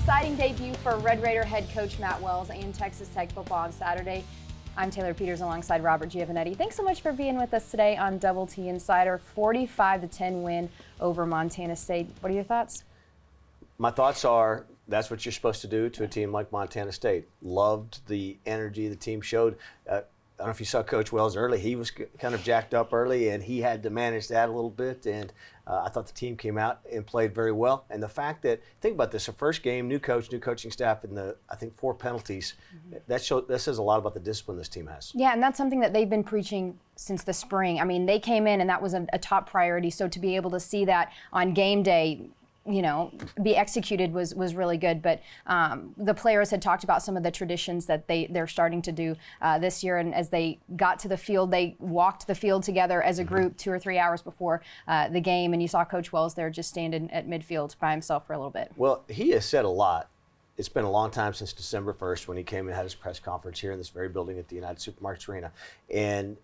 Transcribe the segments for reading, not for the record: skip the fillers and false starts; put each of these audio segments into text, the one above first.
exciting debut for Red Raider head coach Matt Wells and Texas Tech football on Saturday. I'm Taylor Peters alongside Robert Giovanetti. Thanks so much for being with us today on Double T Insider. 45-10 win over Montana State. What are your thoughts? My thoughts are that's what you're supposed to do to a team like Montana State. Loved the energy the team showed. I don't know if you saw Coach Wells early. He was kind of jacked up early, and he had to manage that a little bit. And I thought the team came out and played very well. And the fact that, think about this, a first game, new coach, new coaching staff, and I think 4 penalties, that says a lot about the discipline this team has. Yeah, and that's something that they've been preaching since the spring. I mean, they came in, and that was a top priority. So to be able to see that on game day, be executed was really good. But the players had talked about some of the traditions that they're starting to do this year. And as they got to the field, they walked the field together as a group 2 or 3 hours before the game. And you saw Coach Wells there just standing at midfield by himself for a little bit. Well, he has said a lot. It's been a long time since December 1st when he came and had his press conference here in this very building at the United Supermarkets Arena. And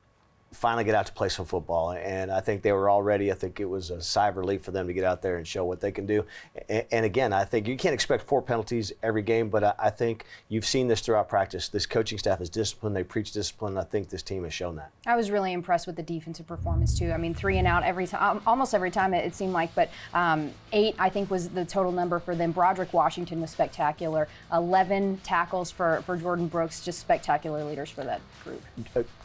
finally get out to play some football. And I think they were all ready. I think it was a sigh of relief for them to get out there and show what they can do. And again, I think you can't expect 4 penalties every game, but I think you've seen this throughout practice. This coaching staff is disciplined. They preach discipline. I think this team has shown that. I was really impressed with the defensive performance too. I mean, 3 and out every time, almost every time it seemed like, but 8 I think was the total number for them. Broderick Washington was spectacular. 11 tackles for Jordan Brooks, just spectacular leaders for that group.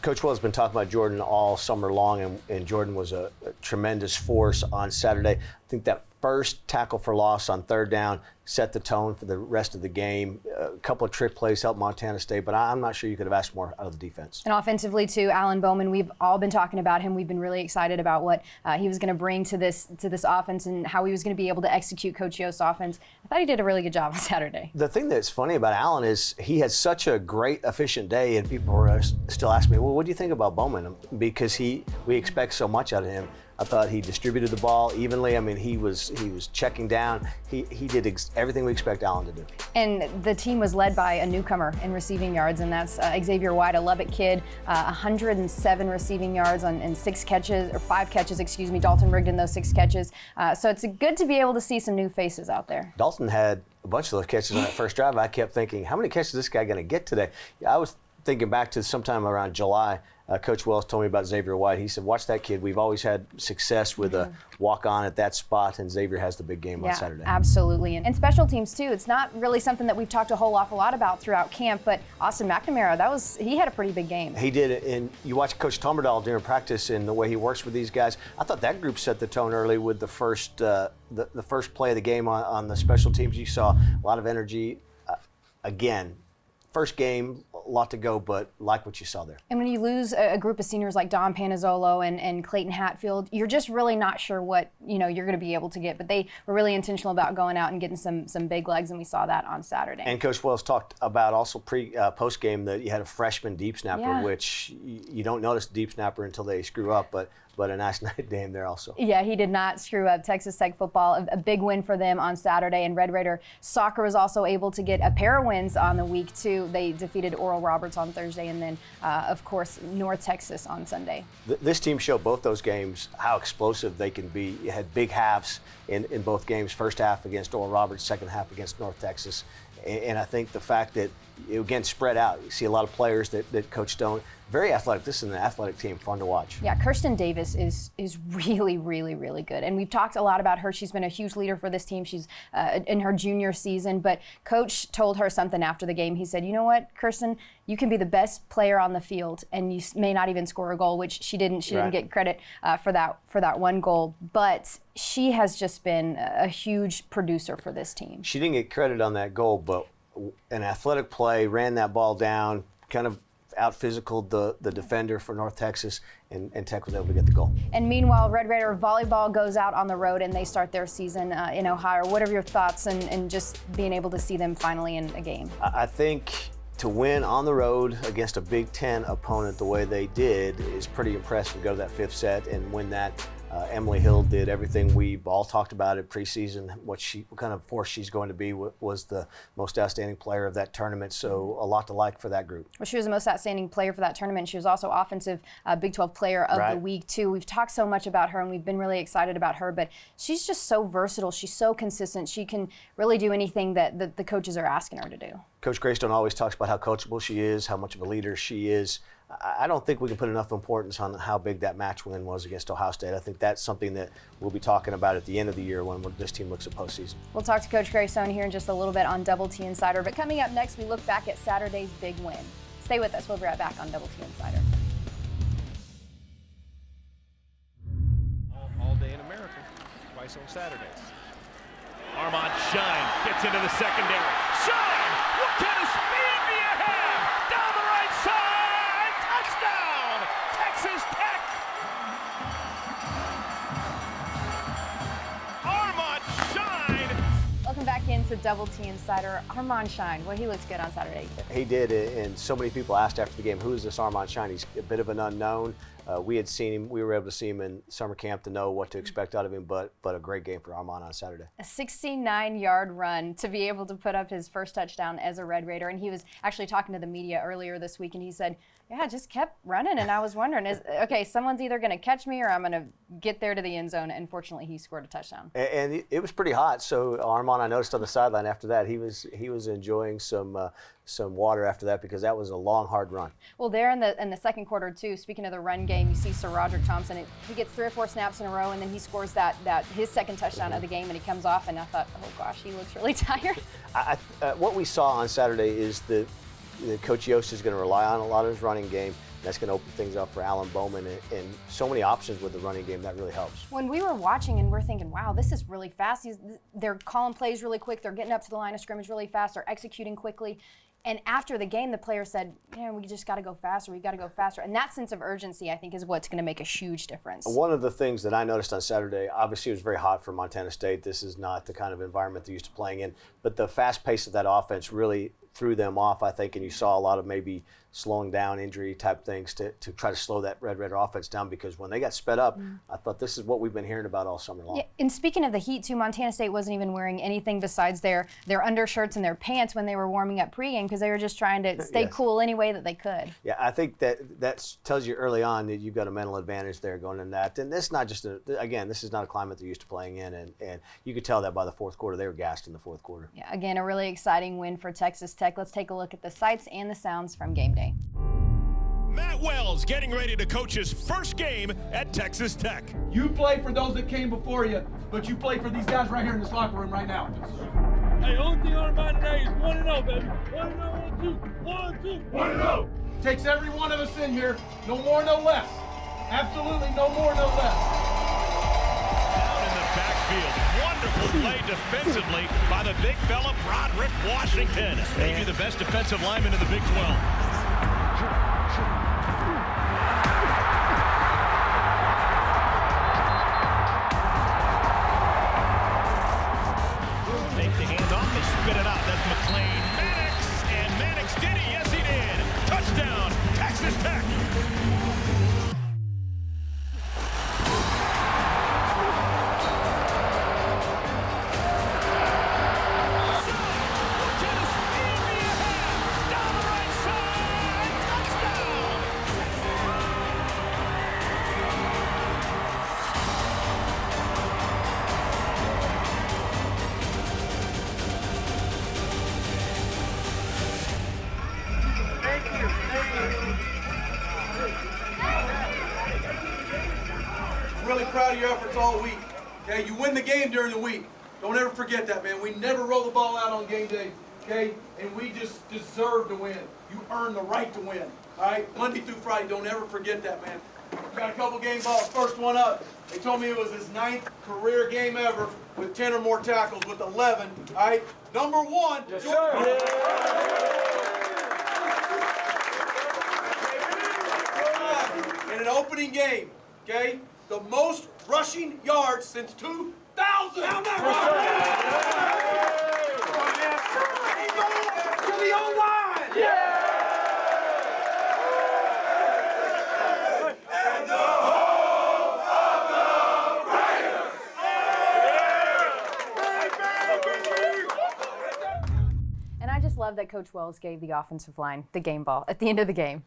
Coach Wells has been talking about Jordan all summer long, and Jordan was a tremendous force on Saturday. I think that first tackle for loss on 3rd down set the tone for the rest of the game. A couple of trick plays helped Montana State, but I'm not sure you could have asked more out of the defense. And offensively too, Alan Bowman, we've all been talking about him. We've been really excited about what he was going to bring to this offense and how he was going to be able to execute Coach Yost's offense. I thought he did a really good job on Saturday. The thing that's funny about Alan is he had such a great, efficient day, and people were still asking me, well, what do you think about Bowman? Because we expect so much out of him. I thought he distributed the ball evenly. I mean, he was checking down. He did everything we expect Allen to do. And the team was led by a newcomer in receiving yards, and that's Xavier White, a Lubbock kid, 107 receiving yards on 5 catches, excuse me. Dalton Rigdon, those 6 catches. So it's good to be able to see some new faces out there. Dalton had a bunch of those catches on that first drive. I kept thinking, how many catches is this guy going to get today? I was thinking back to sometime around July. Coach Wells told me about Xavier White. He said, watch that kid. We've always had success with a walk-on at that spot, and Xavier has the big game on Saturday. Absolutely. And special teams, too. It's not really something that we've talked a whole awful lot about throughout camp, but Austin McNamara, he had a pretty big game. He did, and you watch Coach Tomberdahl during practice and the way he works with these guys. I thought that group set the tone early with the first play of the game on the special teams. You saw a lot of energy. Again, first game, a lot to go, but like what you saw there. And when you lose a group of seniors like Don Panazzolo and Clayton Hatfield, you're just really not sure what you're going to be able to get. But they were really intentional about going out and getting some big legs, and we saw that on Saturday. And Coach Wells talked about also post game that you had a freshman deep snapper, which you don't notice deep snapper until they screw up, but a nice night game there also. Yeah, he did not screw up. Texas Tech football, a big win for them on Saturday. And Red Raider soccer was also able to get a pair of wins on the week, too. They defeated Oral Roberts on Thursday and then, of course, North Texas on Sunday. This team showed both those games how explosive they can be. You had big halves in both games, first half against Oral Roberts, second half against North Texas. And I think the fact that, again, spread out. You see a lot of players that Coach Stone, very athletic. This is an athletic team, fun to watch. Yeah, Kirsten Davis is really, really, really good. And we've talked a lot about her. She's been a huge leader for this team. She's in her junior season. But Coach told her something after the game. He said, you know what, Kirsten, you can be the best player on the field, and you may not even score a goal, which she didn't. She didn't get credit for that one goal. But she has just been a huge producer for this team. She didn't get credit on that goal, but an athletic play, ran that ball down, kind of out-physicaled the defender for North Texas, and Tech was able to get the goal. And meanwhile, Red Raider volleyball goes out on the road, and they start their season in Ohio. What are your thoughts and just being able to see them finally in a game? I think to win on the road against a Big Ten opponent the way they did is pretty impressive. Go to that 5th set and win that. Emily Hill did everything we've all talked about at preseason. What kind of force she's going to be was the most outstanding player of that tournament. So a lot to like for that group. Well, she was the most outstanding player for that tournament. She was also offensive Big 12 player of the week too. We've talked so much about her and we've been really excited about her, but she's just so versatile. She's so consistent. She can really do anything that the coaches are asking her to do. Coach Greystone always talks about how coachable she is, how much of a leader she is. I don't think we can put enough importance on how big that match win was against Ohio State. I think that's something that we'll be talking about at the end of the year when this team looks at postseason. We'll talk to Coach Greystone here in just a little bit on Double T Insider, but coming up next, we look back at Saturday's big win. Stay with us. We'll be right back on Double T Insider. All day in America, twice on Saturdays. Armand Shine gets into the secondary. Shine! What kind of speed do you have? Down the right side! Touchdown! Texas Tech! Armand Shine! Welcome back into Double T Insider. Armand Shine, well, he looks good on Saturday. He did, and so many people asked after the game, who is this Armand Shine? He's a bit of an unknown. We had seen him, we were able to see him in summer camp to know what to expect out of him, but a great game for Armand on Saturday. A 69-yard run to be able to put up his first touchdown as a Red Raider. And he was actually talking to the media earlier this week, and he said, yeah, I just kept running, and I was wondering, okay, someone's either going to catch me or I'm going to get there to the end zone. And fortunately, he scored a touchdown. And it was pretty hot, so Armand, I noticed on the sideline after that, he was enjoying some water after that because that was a long, hard run. Well, there in the second quarter, too, speaking of the run game, you see Sir Roderick Thompson. He gets 3 or 4 snaps in a row, and then he scores his second touchdown of the game, and he comes off, and I thought, oh, gosh, he looks really tired. What we saw on Saturday is that Coach Yost is going to rely on a lot of his running game. That's going to open things up for Alan Bowman and so many options with the running game. That really helps. When we were watching and we're thinking, wow, this is really fast. They're calling plays really quick. They're getting up to the line of scrimmage really fast. They're executing quickly. And after the game, the player said, we just got to go faster. We got to go faster. And that sense of urgency, I think, is what's going to make a huge difference. One of the things that I noticed on Saturday, obviously it was very hot for Montana State. This is not the kind of environment they're used to playing in. But the fast pace of that offense really threw them off, I think, and you saw a lot of maybe slowing down injury type things to try to slow that Red Raider offense down, because when they got sped up, I thought this is what we've been hearing about all summer long. Yeah, and speaking of the heat too, Montana State wasn't even wearing anything besides their undershirts and their pants when they were warming up pregame because they were just trying to stay cool any way that they could. Yeah, I think that tells you early on that you've got a mental advantage there going in that. And this is not just this is not a climate they're used to playing in, and you could tell that by the fourth quarter. They were gassed in the fourth quarter. Yeah, again, a really exciting win for Texas Tech. Let's take a look at the sights and the sounds from game day. Matt Wells getting ready to coach his first game at Texas Tech. You play for those that came before you, but you play for these guys right here in this locker room right now. Hey, only thing on my today is 1-0, baby. 1-0, 1-2, 1-2, 1-0. Takes every one of us in here, no more, no less. Absolutely no more, no less. Down in the backfield. Wonderful play defensively by the big fella, Broderick Washington. Maybe the best defensive lineman in the Big 12. Take the handoff, they spit it out. That's McLean. Mannix, and Mannix did it. Yes, he did. Touchdown, Texas Tech. Really proud of your efforts all week. Okay, you win the game during the week. Don't ever forget that, man. We never roll the ball out on game day. Okay, and we just deserve to win. You earn the right to win. All right, Monday through Friday. Don't ever forget that, man. Got a couple game balls. First one up. They told me it was his 9th career game ever with 10 or more tackles with 11. All right, number 1. Yes, sir. In an opening game, okay, the most rushing yards since 2000. To the O-line. Yeah. And the hope of the just love that Coach Wells gave the offensive line the game ball at the end of the game.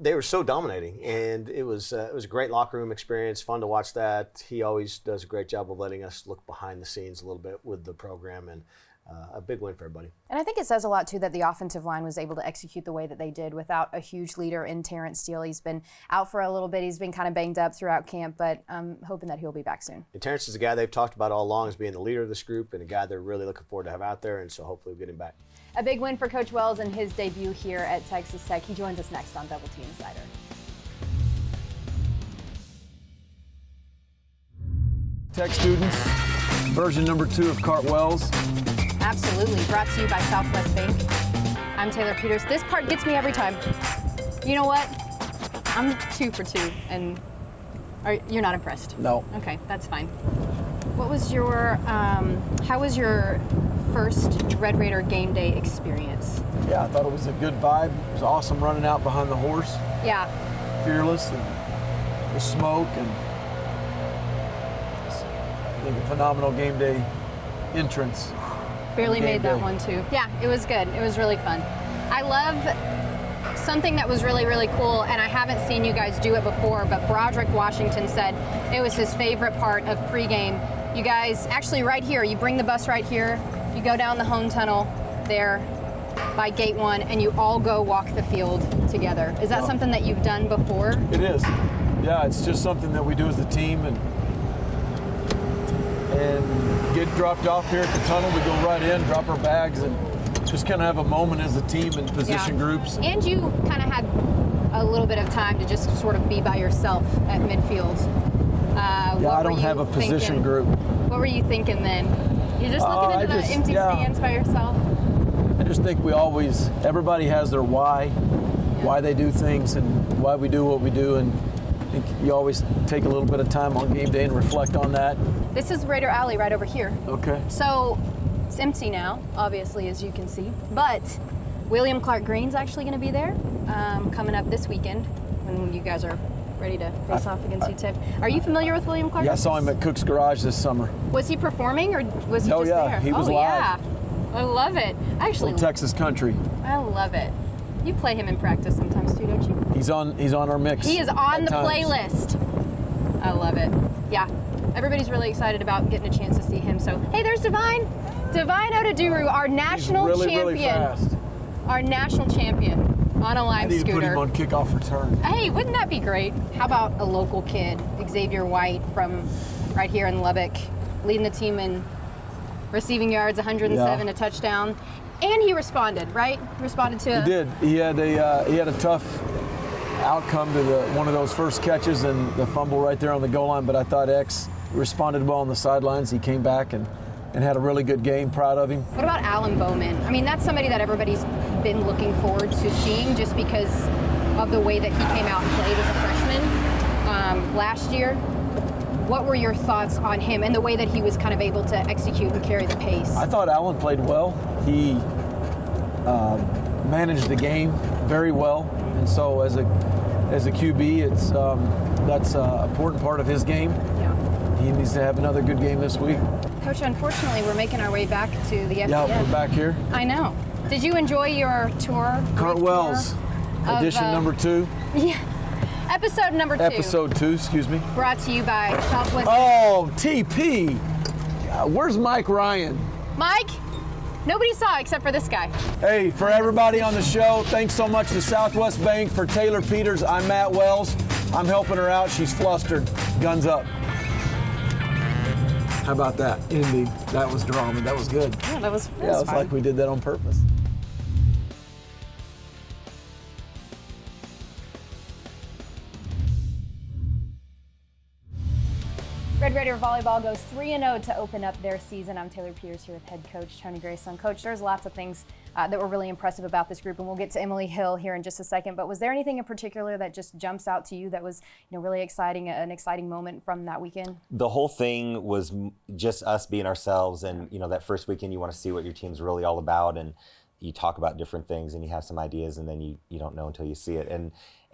They were so dominating, and it was a great locker room experience, fun to watch that. He always does a great job of letting us look behind the scenes a little bit with the program, and a big win for everybody. And I think it says a lot, too, that the offensive line was able to execute the way that they did without a huge leader in Terrence Steele. He's been out for a little bit. He's been kind of banged up throughout camp, but I'm hoping that he'll be back soon. And Terrence is a guy they've talked about all along as being the leader of this group and a guy they're really looking forward to have out there, and so hopefully we'll get him back. A big win for Coach Wells in his debut here at Texas Tech. He joins us next on Double T Insider. Tech students, version number 2 of Cartwells. Absolutely. Brought to you by Southwest Bank. I'm Taylor Peters. This part gets me every time. You know what? I'm 2 for 2, and you're not impressed? No. Okay, that's fine. What was your, how was your first Red Raider game day experience? Yeah, I thought it was a good vibe. It was awesome running out behind the horse. Yeah. Fearless, and the smoke, and I think a phenomenal game day entrance. Barely made that day. one too. Yeah, it was good. It was really fun. I love something that was really, really cool, and I haven't seen you guys do it before, but Broderick Washington said it was his favorite part of pregame. You guys, actually right here, you bring the bus right here, you go down the home tunnel there by gate 1, and you all go walk the field together. Is that something that you've done before? It is. Yeah, it's just something that we do as a team, and get dropped off here at the tunnel. We go right in, drop our bags, and just kind of have a moment as a team in position groups. And you kind of had a little bit of time to just sort of be by yourself at midfield. Yeah, I don't have a position group. What were you thinking then? You're just looking into the empty stands by yourself? I just think everybody has their why they do things and why we do what we do, and I think you always take a little bit of time on game day and reflect on that. This is Raider Alley right over here. Okay. So it's empty now, obviously, as you can see, but William Clark Green's actually going to be there coming up this weekend when you guys are ready to face off against UTEP. Are you familiar with William Clark? Yeah, I saw him at Cook's Garage this summer. Was he performing or was he just there? Oh yeah, he was live. Yeah. I love it. Actually, Texas country. I love it. You play him in practice sometimes too, don't you? He's on our mix. He is on the playlist. I love it. Yeah. Everybody's really excited about getting a chance to see him. So, hey, there's Divine. Divine Odeduru, our national champion. Really fast. Our national champion on a Lime I need scooter. to put him on kickoff return. Hey, wouldn't that be great? How about a local kid, Xavier White from right here in Lubbock, leading the team in receiving yards, 107, a touchdown. And he responded, right? He responded to He did. He had a tough outcome to one of those first catches and the fumble right there on the goal line, but I thought X responded well on the sidelines. He came back and had a really good game. Proud of him. What about Alan Bowman? I mean, that's somebody that everybody's been looking forward to seeing just because of the way that he came out and played as a freshman last year. What were your thoughts on him and the way that he was kind of able to execute and carry the pace? I thought Alan played well. He managed the game very well, and so as a QB, that's an important part of his game. Yeah. He needs to have another good game this week. Coach, unfortunately, we're making our way back to the FBS. Yeah, we're back here. I know. Did you enjoy your tour? Cartwells, edition number 2. Yeah. Episode number 2. Episode 2, excuse me. Brought to you by Southwest. Oh, TP. Where's Mike Ryan? Mike? Nobody saw except for this guy. Hey, for everybody on the show, thanks so much to Southwest Bank. For Taylor Peters, I'm Matt Wells. I'm helping her out. She's flustered. Guns up. How about that? Indy. That was drama. That was good. Yeah, that was Yeah, it was fun. like we did that on purpose. Red Raider Volleyball goes 3-0 to open up their season. I'm Taylor Peters here with head coach Tony Grayson. Coach, there's lots of things that were really impressive about this group, and we'll get to Emily Hill here in just a second. But was there anything in particular that just jumps out to you that was, really exciting, an exciting moment from that weekend? The whole thing was just us being ourselves, and that first weekend you want to see what your team's really all about, and you talk about different things and you have some ideas, and then you don't know until you see it.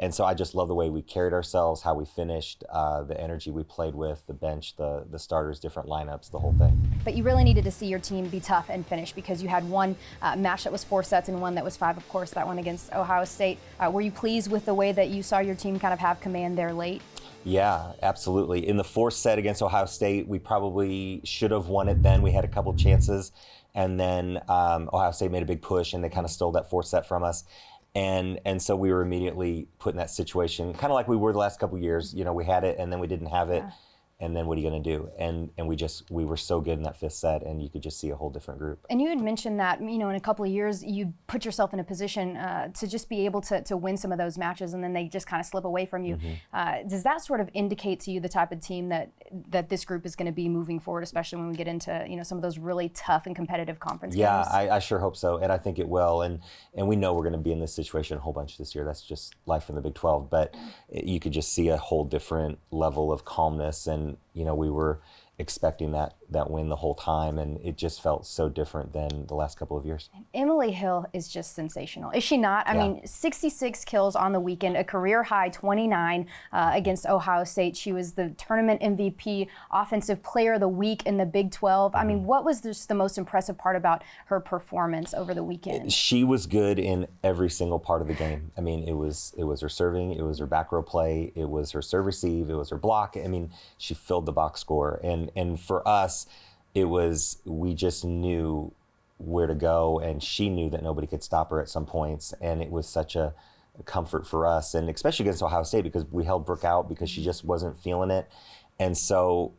And so I just love the way we carried ourselves, how we finished, the energy we played with, the bench, the starters, different lineups, the whole thing. But you really needed to see your team be tough and finish, because you had one match that was 4 sets and one that was 5, of course, that one against Ohio State. Were you pleased with the way that you saw your team kind of have command there late? Yeah, absolutely. In the 4th set against Ohio State, we probably should have won it then. We had a couple chances, and then Ohio State made a big push, and they kind of stole that 4th set from us. And so we were immediately put in that situation, kind of like we were the last couple of years. You know, we had it, and then we didn't have it. And then what are you going to do? And we were so good in that 5th set, and you could just see a whole different group. And you had mentioned that, you know, in a couple of years, you put yourself in a position to just be able to win some of those matches, and then they just kind of slip away from you. Does that sort of indicate to you the type of team that this group is going to be moving forward, especially when we get into, you know, some of those really tough and competitive conference games? Yeah, I sure hope so, and I think it will. And we know we're going to be in this situation a whole bunch this year. That's just life in the Big 12. But you could just see a whole different level of calmness, and you know, we were expecting that win the whole time, and it just felt so different than the last couple of years. And Emily Hill is just sensational, is she not? I mean, 66 kills on the weekend, a career high 29 against Ohio State. She was the tournament MVP, Offensive Player of the Week in the Big 12. I mean, what was just the most impressive part about her performance over the weekend? She was good in every single part of the game. I mean, it was her serving, it was her back row play, it was her serve receive, it was her block. I mean, she filled the box score, and for us, we just knew where to go, and she knew that nobody could stop her at some points, and it was such a comfort for us, and especially against Ohio State, because we held Brooke out because she just wasn't feeling it. And so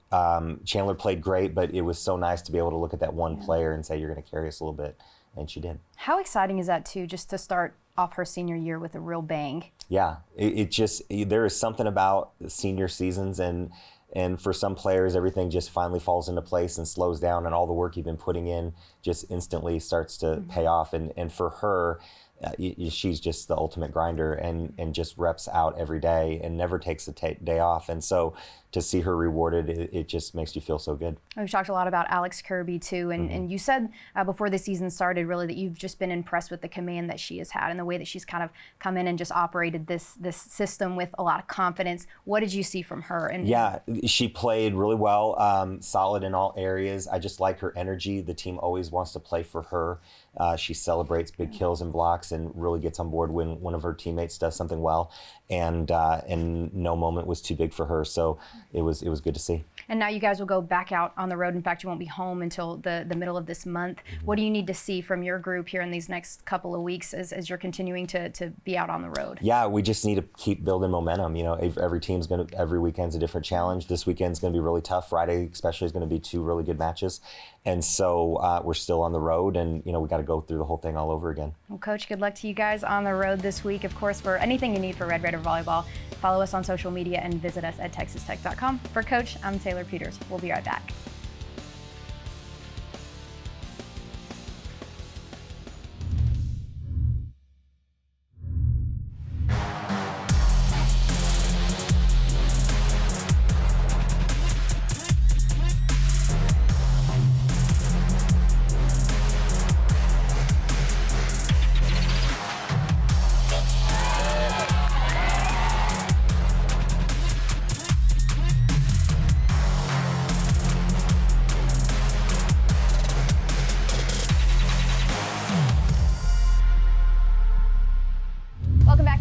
Chandler played great, but it was so nice to be able to look at that one player and say, you're going to carry us a little bit, and she did. How exciting is that too, just to start off her senior year with a real bang? Yeah, there is something about the senior seasons, and for some players, everything just finally falls into place and slows down, and all the work you've been putting in just instantly starts to pay off. And for her, she's just the ultimate grinder, and just reps out every day and never takes a day off. And so to see her rewarded, it just makes you feel so good. We've talked a lot about Alex Kirby too, and you said before the season started really that you've just been impressed with the command that she has had and the way that she's kind of come in and just operated this system with a lot of confidence. What did you see from her? Yeah, she played really well, solid in all areas. I just like her energy. The team always wants to play for her. She celebrates big kills and blocks and really gets on board when one of her teammates does something well, and no moment was too big for her. So it was good to see. And now you guys will go back out on the road. In fact, you won't be home until the middle of this month. What do you need to see from your group here in these next couple of weeks as you're continuing to be out on the road? Yeah, we just need to keep building momentum. You know, every weekend's a different challenge. This weekend's going to be really tough. Friday especially is going to be 2 really good matches. And so we're still on the road, and you know, we got to go through the whole thing all over again. Well, Coach, good luck to you guys on the road this week. Of course, for anything you need for Red Raider Volleyball, follow us on social media and visit us at texastech.com. For Coach, I'm Taylor Peters. We'll be right back.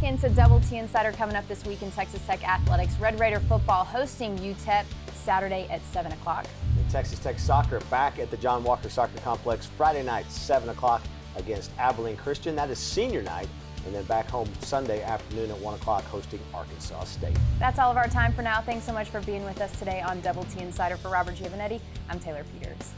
Into Double T Insider coming up this week in Texas Tech Athletics. Red Raider football hosting UTEP Saturday at 7 o'clock. Texas Tech soccer back at the John Walker Soccer Complex Friday night, 7 o'clock against Abilene Christian. That is senior night. And then back home Sunday afternoon at 1 o'clock hosting Arkansas State. That's all of our time for now. Thanks so much for being with us today on Double T Insider. For Robert Giovanetti, I'm Taylor Peters.